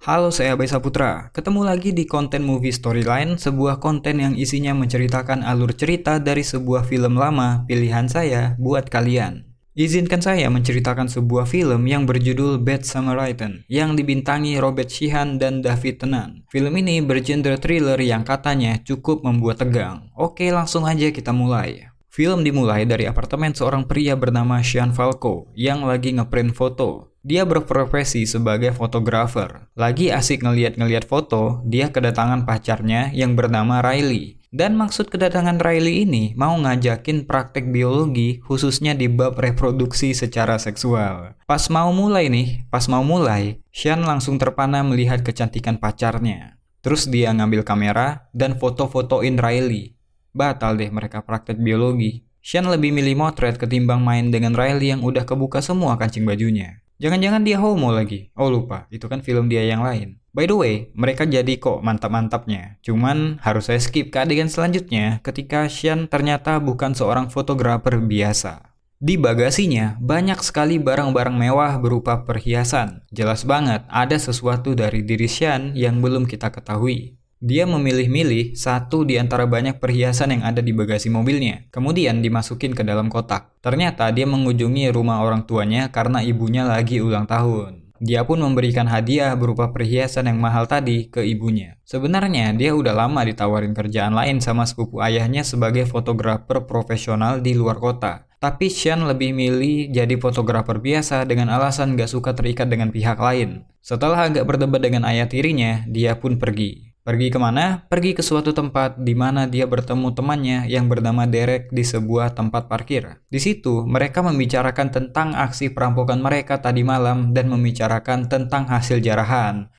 Halo, saya Abai Saputra. Ketemu lagi di konten Movie Storyline, sebuah konten yang isinya menceritakan alur cerita dari sebuah film lama pilihan saya buat kalian. Izinkan saya menceritakan sebuah film yang berjudul Bad Samaritan yang dibintangi Robert Sheehan dan David Tennant. Film ini bergenre thriller yang katanya cukup membuat tegang. Oke, langsung aja kita mulai. Film dimulai dari apartemen seorang pria bernama Sean Falco yang lagi ngeprint foto. Dia berprofesi sebagai fotografer. Lagi asik ngeliat-ngeliat foto, dia kedatangan pacarnya yang bernama Riley. Dan maksud kedatangan Riley ini mau ngajakin praktek biologi khususnya di bab reproduksi secara seksual. Pas mau mulai, Sean langsung terpana melihat kecantikan pacarnya. Terus dia ngambil kamera dan foto-fotoin Riley. Batal deh mereka praktek biologi. Sean lebih milih motret ketimbang main dengan Riley yang udah kebuka semua kancing bajunya. Jangan-jangan dia homo lagi. Oh lupa, itu kan film dia yang lain. By the way, mereka jadi kok mantap-mantapnya. Cuman harus saya skip ke adegan selanjutnya ketika Sean ternyata bukan seorang fotografer biasa. Di bagasinya, banyak sekali barang-barang mewah berupa perhiasan. Jelas banget ada sesuatu dari diri Sean yang belum kita ketahui. Dia memilih-milih satu di antara banyak perhiasan yang ada di bagasi mobilnya, kemudian dimasukin ke dalam kotak. Ternyata dia mengunjungi rumah orang tuanya karena ibunya lagi ulang tahun. Dia pun memberikan hadiah berupa perhiasan yang mahal tadi ke ibunya. Sebenarnya dia udah lama ditawarin kerjaan lain sama sepupu ayahnya sebagai fotografer profesional di luar kota. Tapi Sean lebih milih jadi fotografer biasa dengan alasan gak suka terikat dengan pihak lain. Setelah agak berdebat dengan ayah tirinya, dia pun pergi. Pergi kemana? Pergi ke suatu tempat di mana dia bertemu temannya yang bernama Derek di sebuah tempat parkir. Di situ, mereka membicarakan tentang aksi perampokan mereka tadi malam dan membicarakan tentang hasil jarahan.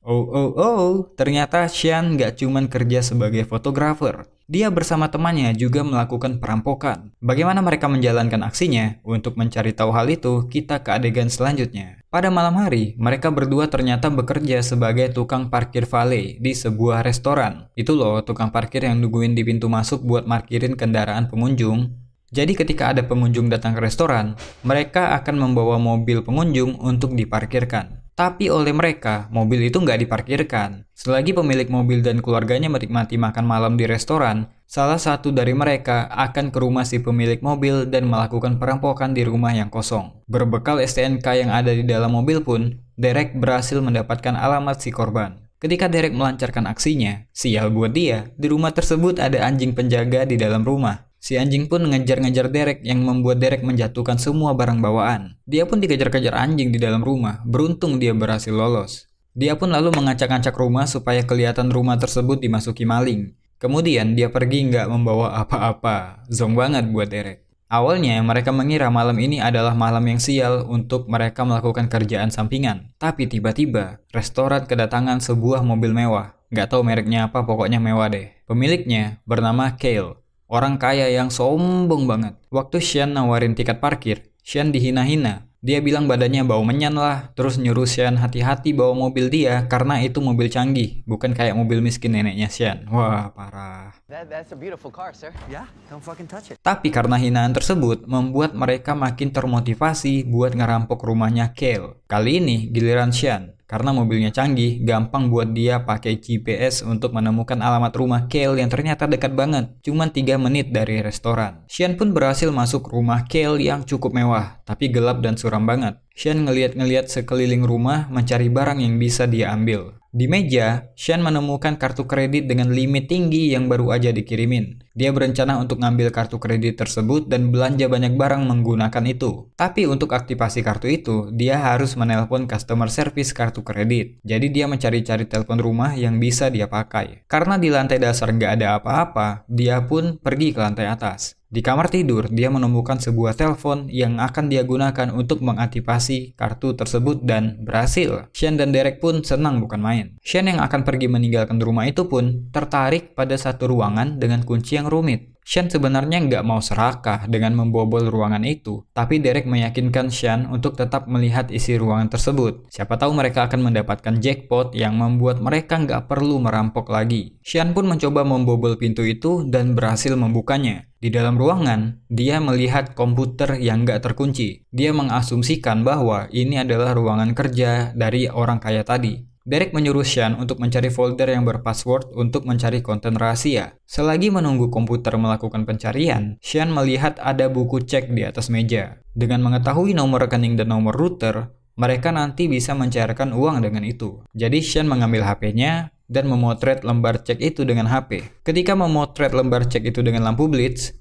Ternyata Sean gak cuman kerja sebagai fotografer. Dia bersama temannya juga melakukan perampokan. Bagaimana mereka menjalankan aksinya? Untuk mencari tahu hal itu, kita ke adegan selanjutnya. Pada malam hari, mereka berdua ternyata bekerja sebagai tukang parkir valet di sebuah restoran. Itu loh, tukang parkir yang nungguin di pintu masuk buat parkirin kendaraan pengunjung. Jadi ketika ada pengunjung datang ke restoran, mereka akan membawa mobil pengunjung untuk diparkirkan. Tapi oleh mereka, mobil itu nggak diparkirkan. Selagi pemilik mobil dan keluarganya menikmati makan malam di restoran, salah satu dari mereka akan ke rumah si pemilik mobil dan melakukan perampokan di rumah yang kosong. Berbekal STNK yang ada di dalam mobil pun, Derek berhasil mendapatkan alamat si korban. Ketika Derek melancarkan aksinya, sial buat dia, di rumah tersebut ada anjing penjaga di dalam rumah. Si anjing pun ngejar-ngejar Derek yang membuat Derek menjatuhkan semua barang bawaan. Dia pun dikejar-kejar anjing di dalam rumah, beruntung dia berhasil lolos. Dia pun lalu mengacak-acak rumah supaya kelihatan rumah tersebut dimasuki maling. Kemudian dia pergi nggak membawa apa-apa, zong banget buat Derek. Awalnya mereka mengira malam ini adalah malam yang sial untuk mereka melakukan kerjaan sampingan. Tapi tiba-tiba, restoran kedatangan sebuah mobil mewah. Nggak tahu mereknya apa, pokoknya mewah deh. Pemiliknya bernama Kale. Orang kaya yang sombong banget. Waktu Sean nawarin tiket parkir, Sean dihina-hina. Dia bilang badannya bau menyan lah, terus nyuruh Sean hati-hati bawa mobil dia karena itu mobil canggih, bukan kayak mobil miskin neneknya Sean. Wah, parah. That's a beautiful car, sir. Yeah, don't fucking touch it. Tapi karena hinaan tersebut membuat mereka makin termotivasi buat ngerampok rumahnya Kale. Kali ini giliran Sean. Karena mobilnya canggih, gampang buat dia pakai GPS untuk menemukan alamat rumah Kale yang ternyata dekat banget, cuma 3 menit dari restoran. Sean pun berhasil masuk rumah Kale yang cukup mewah, tapi gelap dan suram banget. Sean ngeliat-ngeliat sekeliling rumah mencari barang yang bisa dia ambil. Di meja, Sean menemukan kartu kredit dengan limit tinggi yang baru aja dikirimin. Dia berencana untuk ngambil kartu kredit tersebut dan belanja banyak barang menggunakan itu. Tapi untuk aktivasi kartu itu, dia harus menelpon customer service kartu kredit. Jadi dia mencari-cari telepon rumah yang bisa dia pakai. Karena di lantai dasar nggak ada apa-apa, dia pun pergi ke lantai atas. Di kamar tidur, dia menemukan sebuah telepon yang akan dia gunakan untuk mengaktifasi kartu tersebut dan berhasil. Sean dan Derek pun senang bukan main. Sean yang akan pergi meninggalkan rumah itu pun tertarik pada satu ruangan dengan kunci yang rumit. Sean sebenarnya nggak mau serakah dengan membobol ruangan itu, tapi Derek meyakinkan Sean untuk tetap melihat isi ruangan tersebut. Siapa tahu mereka akan mendapatkan jackpot yang membuat mereka nggak perlu merampok lagi. Sean pun mencoba membobol pintu itu dan berhasil membukanya. Di dalam ruangan, dia melihat komputer yang nggak terkunci. Dia mengasumsikan bahwa ini adalah ruangan kerja dari orang kaya tadi. Derek menyuruh Sean untuk mencari folder yang berpassword untuk mencari konten rahasia. Selagi menunggu komputer melakukan pencarian, Sean melihat ada buku cek di atas meja. Dengan mengetahui nomor rekening dan nomor router, mereka nanti bisa mencairkan uang dengan itu. Jadi Sean mengambil HP-nya dan memotret lembar cek itu dengan HP. Ketika memotret lembar cek itu dengan lampu blitz,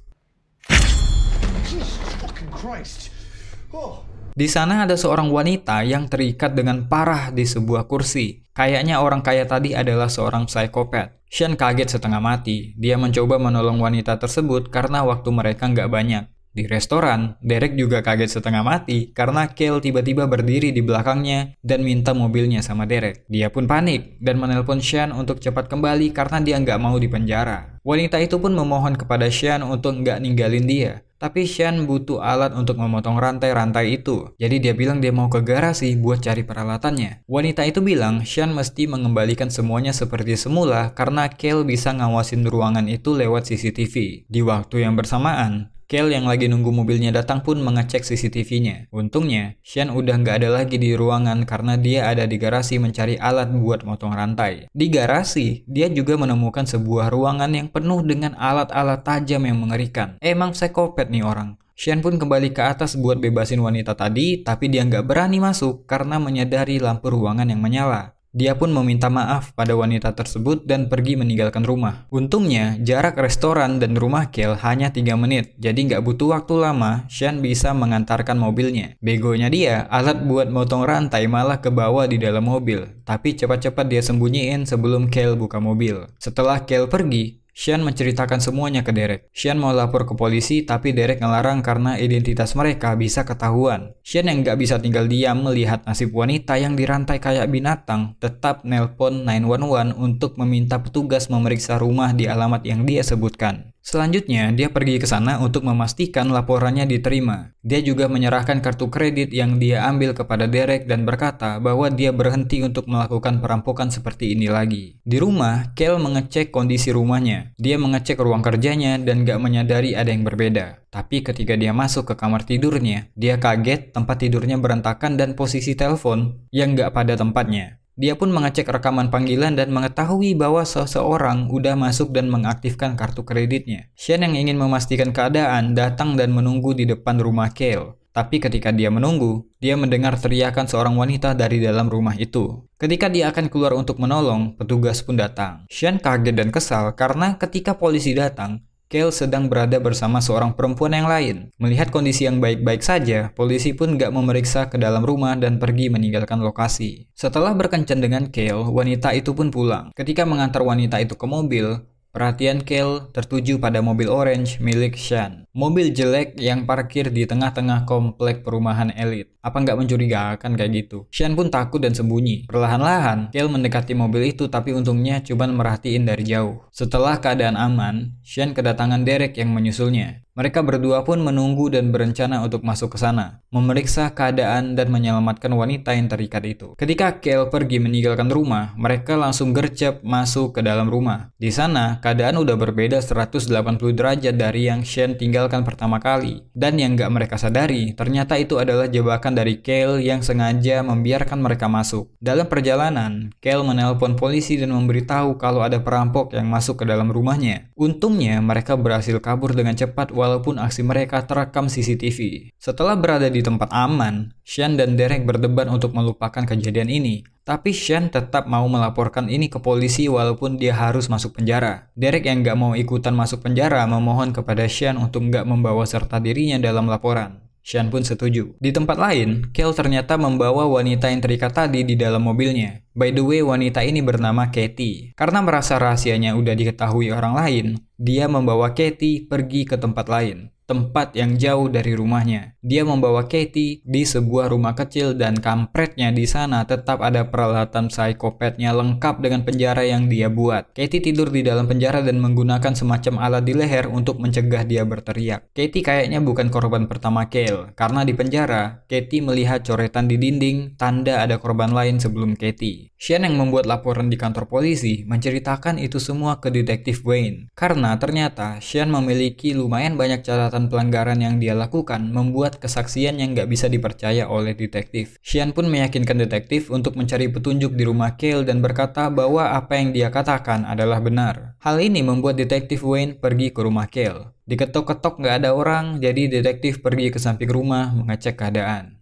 di sana ada seorang wanita yang terikat dengan parah di sebuah kursi. Kayaknya orang kaya tadi adalah seorang psikopat. Sean kaget setengah mati. Dia mencoba menolong wanita tersebut karena waktu mereka nggak banyak. Di restoran, Derek juga kaget setengah mati karena Kale tiba-tiba berdiri di belakangnya dan minta mobilnya sama Derek. Dia pun panik dan menelpon Sean untuk cepat kembali karena dia nggak mau dipenjara. Wanita itu pun memohon kepada Sean untuk nggak ninggalin dia. Tapi Sean butuh alat untuk memotong rantai-rantai itu. Jadi dia bilang dia mau ke garasi buat cari peralatannya. Wanita itu bilang Sean mesti mengembalikan semuanya seperti semula karena Kale bisa ngawasin ruangan itu lewat CCTV. Di waktu yang bersamaan, Kale yang lagi nunggu mobilnya datang pun mengecek CCTV-nya. Untungnya, Sean udah nggak ada lagi di ruangan karena dia ada di garasi mencari alat buat motong rantai. Di garasi, dia juga menemukan sebuah ruangan yang penuh dengan alat-alat tajam yang mengerikan. Emang psikopat nih orang. Sean pun kembali ke atas buat bebasin wanita tadi, tapi dia nggak berani masuk karena menyadari lampu ruangan yang menyala. Dia pun meminta maaf pada wanita tersebut dan pergi meninggalkan rumah. Untungnya, jarak restoran dan rumah Kale hanya 3 menit, jadi nggak butuh waktu lama, Sean bisa mengantarkan mobilnya. Begonya dia, alat buat motong rantai malah kebawa di dalam mobil. Tapi cepat-cepat dia sembunyiin sebelum Kale buka mobil. Setelah Kale pergi, Sean menceritakan semuanya ke Derek. Sean mau lapor ke polisi, tapi Derek ngelarang karena identitas mereka bisa ketahuan. Sean yang nggak bisa tinggal diam melihat nasib wanita yang dirantai kayak binatang, tetap nelpon 911 untuk meminta petugas memeriksa rumah di alamat yang dia sebutkan. Selanjutnya, dia pergi ke sana untuk memastikan laporannya diterima. Dia juga menyerahkan kartu kredit yang dia ambil kepada Derek dan berkata bahwa dia berhenti untuk melakukan perampokan seperti ini lagi. Di rumah, Kale mengecek kondisi rumahnya. Dia mengecek ruang kerjanya dan gak menyadari ada yang berbeda. Tapi ketika dia masuk ke kamar tidurnya, dia kaget tempat tidurnya berantakan dan posisi telepon yang gak pada tempatnya. Dia pun mengecek rekaman panggilan dan mengetahui bahwa seseorang udah masuk dan mengaktifkan kartu kreditnya. Sean yang ingin memastikan keadaan datang dan menunggu di depan rumah Kale. Tapi ketika dia menunggu, dia mendengar teriakan seorang wanita dari dalam rumah itu. Ketika dia akan keluar untuk menolong, petugas pun datang. Sean kaget dan kesal karena ketika polisi datang, Kale sedang berada bersama seorang perempuan yang lain. Melihat kondisi yang baik-baik saja, polisi pun gak memeriksa ke dalam rumah dan pergi meninggalkan lokasi. Setelah berkencan dengan Kale, wanita itu pun pulang. Ketika mengantar wanita itu ke mobil, perhatian Kale tertuju pada mobil orange milik Sean. Mobil jelek yang parkir di tengah-tengah komplek perumahan elit. Apa nggak mencurigakan kayak gitu? Sean pun takut dan sembunyi. Perlahan-lahan, Kale mendekati mobil itu tapi untungnya cuma merhatiin dari jauh. Setelah keadaan aman, Sean kedatangan Derek yang menyusulnya. Mereka berdua pun menunggu dan berencana untuk masuk ke sana, memeriksa keadaan dan menyelamatkan wanita yang terikat itu. Ketika Kale pergi meninggalkan rumah, mereka langsung gercep masuk ke dalam rumah. Di sana, keadaan udah berbeda 180 derajat dari yang Sean tinggalkan pertama kali. Dan yang nggak mereka sadari, ternyata itu adalah jebakan dari Kale yang sengaja membiarkan mereka masuk. Dalam perjalanan, Kale menelpon polisi dan memberitahu kalau ada perampok yang masuk ke dalam rumahnya. Untungnya, mereka berhasil kabur dengan cepat walaupun aksi mereka terekam CCTV. Setelah berada di tempat aman, Sean dan Derek berdebat untuk melupakan kejadian ini. Tapi Sean tetap mau melaporkan ini ke polisi walaupun dia harus masuk penjara. Derek yang gak mau ikutan masuk penjara memohon kepada Sean untuk gak membawa serta dirinya dalam laporan. Sean pun setuju. Di tempat lain, Kale ternyata membawa wanita yang terikat tadi di dalam mobilnya. By the way, wanita ini bernama Katie. Karena merasa rahasianya udah diketahui orang lain, dia membawa Katie pergi ke tempat lain. Tempat yang jauh dari rumahnya. Dia membawa Katie di sebuah rumah kecil dan kampretnya di sana tetap ada peralatan psikopatnya lengkap dengan penjara yang dia buat. Katie tidur di dalam penjara dan menggunakan semacam alat di leher untuk mencegah dia berteriak. Katie kayaknya bukan korban pertama Kale, karena di penjara, Katie melihat coretan di dinding tanda ada korban lain sebelum Katie. Sean yang membuat laporan di kantor polisi menceritakan itu semua ke detektif Wayne. Karena ternyata Sean memiliki lumayan banyak catatan perbuatan pelanggaran yang dia lakukan membuat kesaksian yang nggak bisa dipercaya oleh detektif. Sean pun meyakinkan detektif untuk mencari petunjuk di rumah Kale dan berkata bahwa apa yang dia katakan adalah benar. Hal ini membuat detektif Wayne pergi ke rumah Kale. Diketok-ketok nggak ada orang, jadi detektif pergi ke samping rumah mengecek keadaan.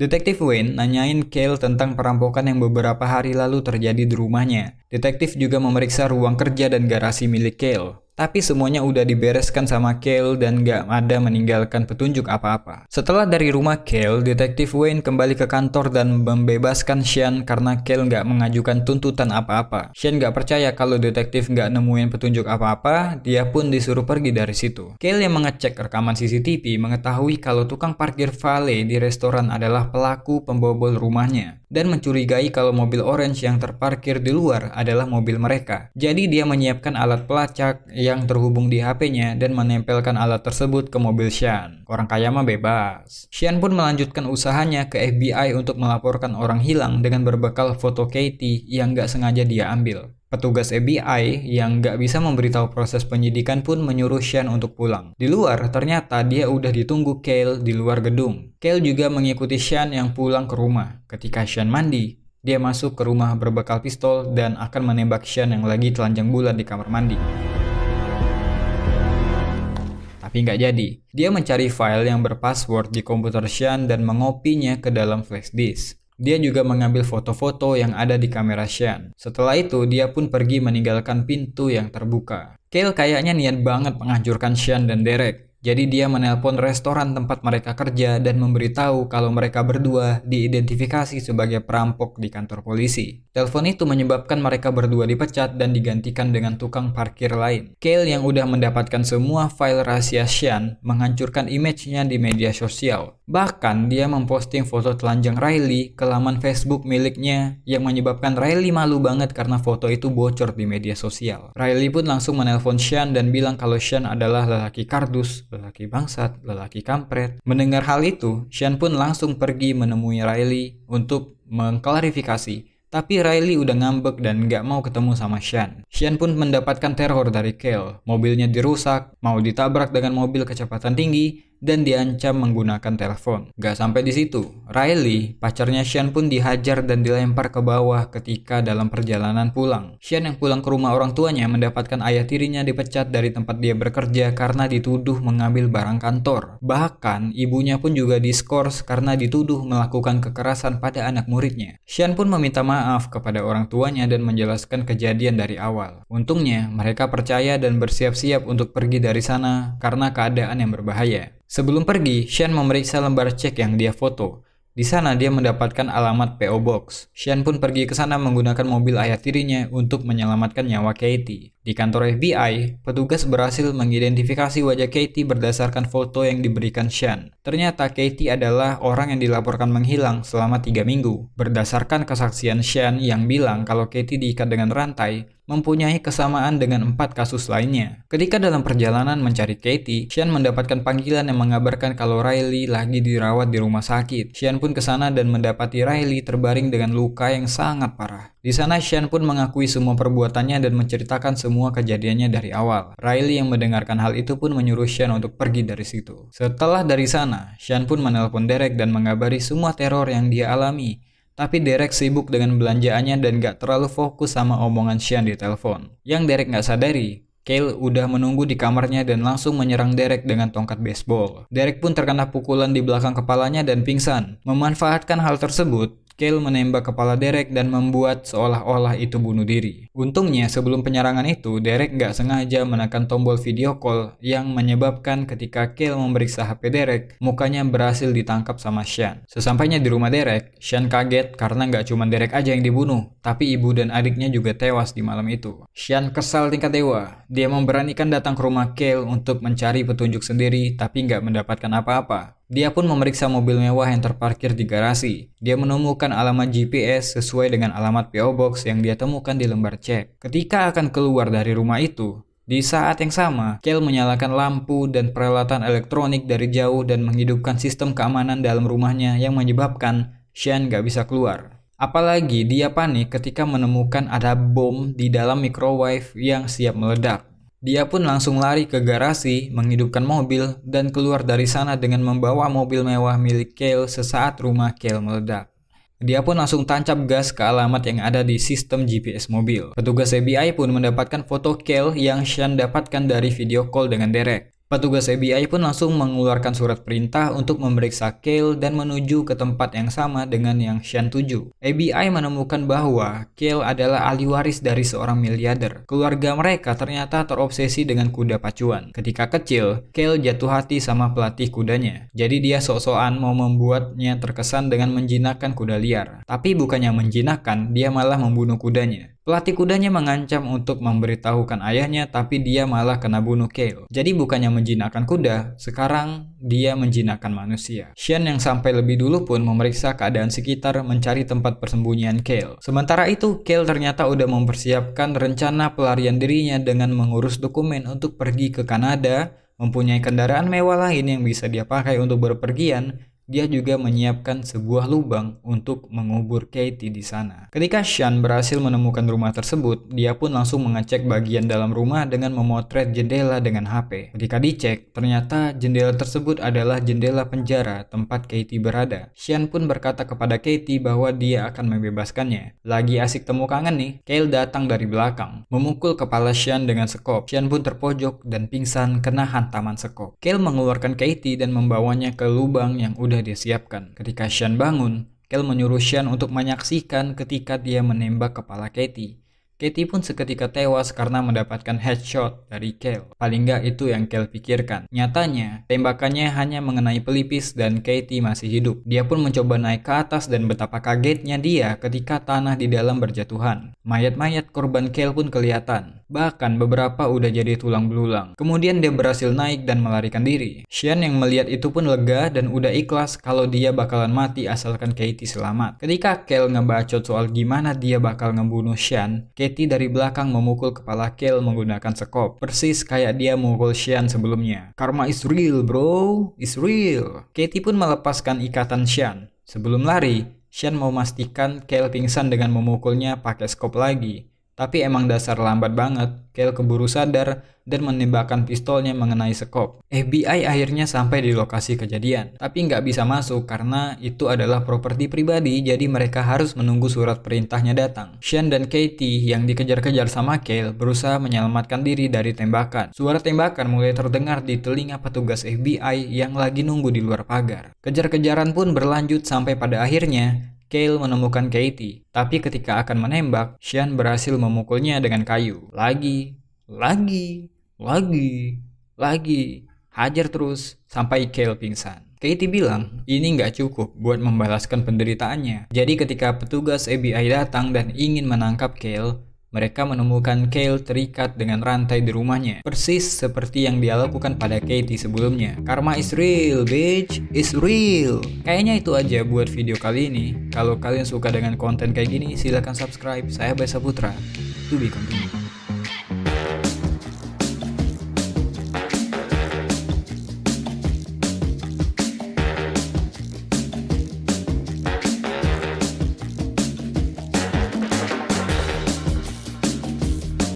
Detektif Wayne nanyain Kale tentang perampokan yang beberapa hari lalu terjadi di rumahnya. Detektif juga memeriksa ruang kerja dan garasi milik Kale. Tapi semuanya udah dibereskan sama Kale dan gak ada meninggalkan petunjuk apa-apa. Setelah dari rumah Kale, Detektif Wayne kembali ke kantor dan membebaskan Sean karena Kale gak mengajukan tuntutan apa-apa. Sean gak percaya kalau detektif gak nemuin petunjuk apa-apa, dia pun disuruh pergi dari situ. Kale yang mengecek rekaman CCTV mengetahui kalau tukang parkir valet di restoran adalah pelaku pembobol rumahnya dan mencurigai kalau mobil orange yang terparkir di luar adalah mobil mereka. Jadi dia menyiapkan alat pelacak yang terhubung di HP-nya dan menempelkan alat tersebut ke mobil Sean. Orang kaya mah bebas. Sean pun melanjutkan usahanya ke FBI untuk melaporkan orang hilang dengan berbekal foto Katie yang gak sengaja dia ambil. Petugas FBI yang gak bisa memberitahu proses penyidikan pun menyuruh Sean untuk pulang. Di luar, ternyata dia udah ditunggu Kale di luar gedung. Kale juga mengikuti Sean yang pulang ke rumah. Ketika Sean mandi, dia masuk ke rumah berbekal pistol dan akan menembak Sean yang lagi telanjang bulat di kamar mandi. Tapi nggak jadi. Dia mencari file yang berpassword di komputer Sean dan mengopinya ke dalam flash disk. Dia juga mengambil foto-foto yang ada di kamera Sean. Setelah itu, dia pun pergi meninggalkan pintu yang terbuka. Kale kayaknya niat banget menghancurkan Sean dan Derek. Jadi dia menelpon restoran tempat mereka kerja dan memberitahu kalau mereka berdua diidentifikasi sebagai perampok di kantor polisi. Telepon itu menyebabkan mereka berdua dipecat dan digantikan dengan tukang parkir lain. Kale yang udah mendapatkan semua file rahasia Sean menghancurkan image-nya di media sosial. Bahkan dia memposting foto telanjang Riley ke laman Facebook miliknya yang menyebabkan Riley malu banget karena foto itu bocor di media sosial. Riley pun langsung menelpon Sean dan bilang kalau Sean adalah lelaki kardus, lelaki bangsat, lelaki kampret. Mendengar hal itu, Sean pun langsung pergi menemui Riley untuk mengklarifikasi. Tapi Riley udah ngambek dan gak mau ketemu sama Sean. Sean pun mendapatkan teror dari Kale. Mobilnya dirusak, mau ditabrak dengan mobil kecepatan tinggi, dan diancam menggunakan telepon. Gak sampai di situ, Riley, pacarnya Sean pun dihajar dan dilempar ke bawah ketika dalam perjalanan pulang. Sean yang pulang ke rumah orang tuanya mendapatkan ayah tirinya dipecat dari tempat dia bekerja karena dituduh mengambil barang kantor. Bahkan, ibunya pun juga diskors karena dituduh melakukan kekerasan pada anak muridnya. Sean pun meminta maaf kepada orang tuanya dan menjelaskan kejadian dari awal. Untungnya, mereka percaya dan bersiap-siap untuk pergi dari sana karena keadaan yang berbahaya. Sebelum pergi, Sean memeriksa lembar cek yang dia foto. Di sana dia mendapatkan alamat PO Box. Sean pun pergi ke sana menggunakan mobil ayah tirinya untuk menyelamatkan nyawa Katie. Di kantor FBI, petugas berhasil mengidentifikasi wajah Katie berdasarkan foto yang diberikan Sean. Ternyata Katie adalah orang yang dilaporkan menghilang selama 3 minggu. Berdasarkan kesaksian Sean yang bilang kalau Katie diikat dengan rantai, mempunyai kesamaan dengan 4 kasus lainnya. Ketika dalam perjalanan mencari Katie, Sean mendapatkan panggilan yang mengabarkan kalau Riley lagi dirawat di rumah sakit. Sean pun ke sana dan mendapati Riley terbaring dengan luka yang sangat parah. Di sana Sean pun mengakui semua perbuatannya dan menceritakan semua kejadiannya dari awal. Riley yang mendengarkan hal itu pun menyuruh Sean untuk pergi dari situ. Setelah dari sana, Sean pun menelpon Derek dan mengabari semua teror yang dia alami. Tapi Derek sibuk dengan belanjaannya dan gak terlalu fokus sama omongan Sean di telepon. Yang Derek gak sadari, Kale udah menunggu di kamarnya dan langsung menyerang Derek dengan tongkat baseball. Derek pun terkena pukulan di belakang kepalanya dan pingsan. Memanfaatkan hal tersebut, Kale menembak kepala Derek dan membuat seolah-olah itu bunuh diri. Untungnya sebelum penyerangan itu, Derek nggak sengaja menekan tombol video call yang menyebabkan ketika Kale memeriksa HP Derek, mukanya berhasil ditangkap sama Sean. Sesampainya di rumah Derek, Sean kaget karena nggak cuma Derek aja yang dibunuh, tapi ibu dan adiknya juga tewas di malam itu. Sean kesal tingkat dewa. Dia memberanikan datang ke rumah Kale untuk mencari petunjuk sendiri, tapi nggak mendapatkan apa-apa. Dia pun memeriksa mobil mewah yang terparkir di garasi. Dia menemukan alamat GPS sesuai dengan alamat PO Box yang dia temukan di lembar cek. Ketika akan keluar dari rumah itu, di saat yang sama, Kale menyalakan lampu dan peralatan elektronik dari jauh dan menghidupkan sistem keamanan dalam rumahnya yang menyebabkan Sean gak bisa keluar. Apalagi dia panik ketika menemukan ada bom di dalam microwave yang siap meledak. Dia pun langsung lari ke garasi, menghidupkan mobil, dan keluar dari sana dengan membawa mobil mewah milik Kale sesaat rumah Kale meledak. Dia pun langsung tancap gas ke alamat yang ada di sistem GPS mobil. Petugas FBI pun mendapatkan foto Kale yang Sean dapatkan dari video call dengan Derek. Petugas FBI pun langsung mengeluarkan surat perintah untuk memeriksa Kale dan menuju ke tempat yang sama dengan yang Sean tuju. FBI menemukan bahwa Kale adalah ahli waris dari seorang miliarder. Keluarga mereka ternyata terobsesi dengan kuda pacuan. Ketika kecil, Kale jatuh hati sama pelatih kudanya. Jadi dia sok-sokan mau membuatnya terkesan dengan menjinakkan kuda liar. Tapi bukannya menjinakkan, dia malah membunuh kudanya. Pelatih kudanya mengancam untuk memberitahukan ayahnya, tapi dia malah kena bunuh Kale. Jadi bukannya menjinakkan kuda, sekarang dia menjinakkan manusia. Sean yang sampai lebih dulu pun memeriksa keadaan sekitar mencari tempat persembunyian Kale. Sementara itu, Kale ternyata udah mempersiapkan rencana pelarian dirinya dengan mengurus dokumen untuk pergi ke Kanada, mempunyai kendaraan mewah lain yang bisa dia pakai untuk berpergian. Dia juga menyiapkan sebuah lubang untuk mengubur Katie di sana. Ketika Sean berhasil menemukan rumah tersebut, dia pun langsung mengecek bagian dalam rumah dengan memotret jendela dengan HP. Ketika dicek, ternyata jendela tersebut adalah jendela penjara tempat Katie berada. Sean pun berkata kepada Katie bahwa dia akan membebaskannya. Lagi asik temu kangen nih, Kale datang dari belakang, memukul kepala Sean dengan sekop. Sean pun terpojok dan pingsan kena hantaman sekop. Kale mengeluarkan Katie dan membawanya ke lubang yang udah dia siapkan. Ketika Sean bangun, Kale menyuruh Sean untuk menyaksikan ketika dia menembak kepala Katie. Katie pun seketika tewas karena mendapatkan headshot dari Kale. Paling nggak itu yang Kale pikirkan. Nyatanya, tembakannya hanya mengenai pelipis dan Katie masih hidup. Dia pun mencoba naik ke atas dan betapa kagetnya dia ketika tanah di dalam berjatuhan. Mayat-mayat korban Kale pun kelihatan. Bahkan beberapa udah jadi tulang belulang. Kemudian dia berhasil naik dan melarikan diri. Sean yang melihat itu pun lega dan udah ikhlas kalau dia bakalan mati asalkan Katie selamat. Ketika Kale ngebacot soal gimana dia bakal ngebunuh Sean, Katie dari belakang memukul kepala Kale menggunakan sekop. Persis kayak dia memukul Sean sebelumnya. Karma is real bro, is real. Katie pun melepaskan ikatan Sean. Sebelum lari, Sean mau memastikan Kale pingsan dengan memukulnya pakai sekop lagi. Tapi emang dasar lambat banget, Kale keburu sadar dan menembakkan pistolnya mengenai sekop. FBI akhirnya sampai di lokasi kejadian, tapi nggak bisa masuk karena itu adalah properti pribadi, jadi mereka harus menunggu surat perintahnya datang. Sean dan Katie yang dikejar-kejar sama Kale berusaha menyelamatkan diri dari tembakan. Suara tembakan mulai terdengar di telinga petugas FBI yang lagi nunggu di luar pagar. Kejar-kejaran pun berlanjut sampai pada akhirnya Kale menemukan Katie, tapi ketika akan menembak, Sean berhasil memukulnya dengan kayu. Lagi, hajar terus sampai Kale pingsan. Katie bilang ini nggak cukup buat membalaskan penderitaannya. Jadi ketika petugas FBI datang dan ingin menangkap Kale, mereka menemukan Kale terikat dengan rantai di rumahnya. Persis seperti yang dia lakukan pada Katie sebelumnya. Karma is real, bitch. Is real. Kayaknya itu aja buat video kali ini. Kalau kalian suka dengan konten kayak gini, silahkan subscribe. Saya Bae Saputra. To be continued.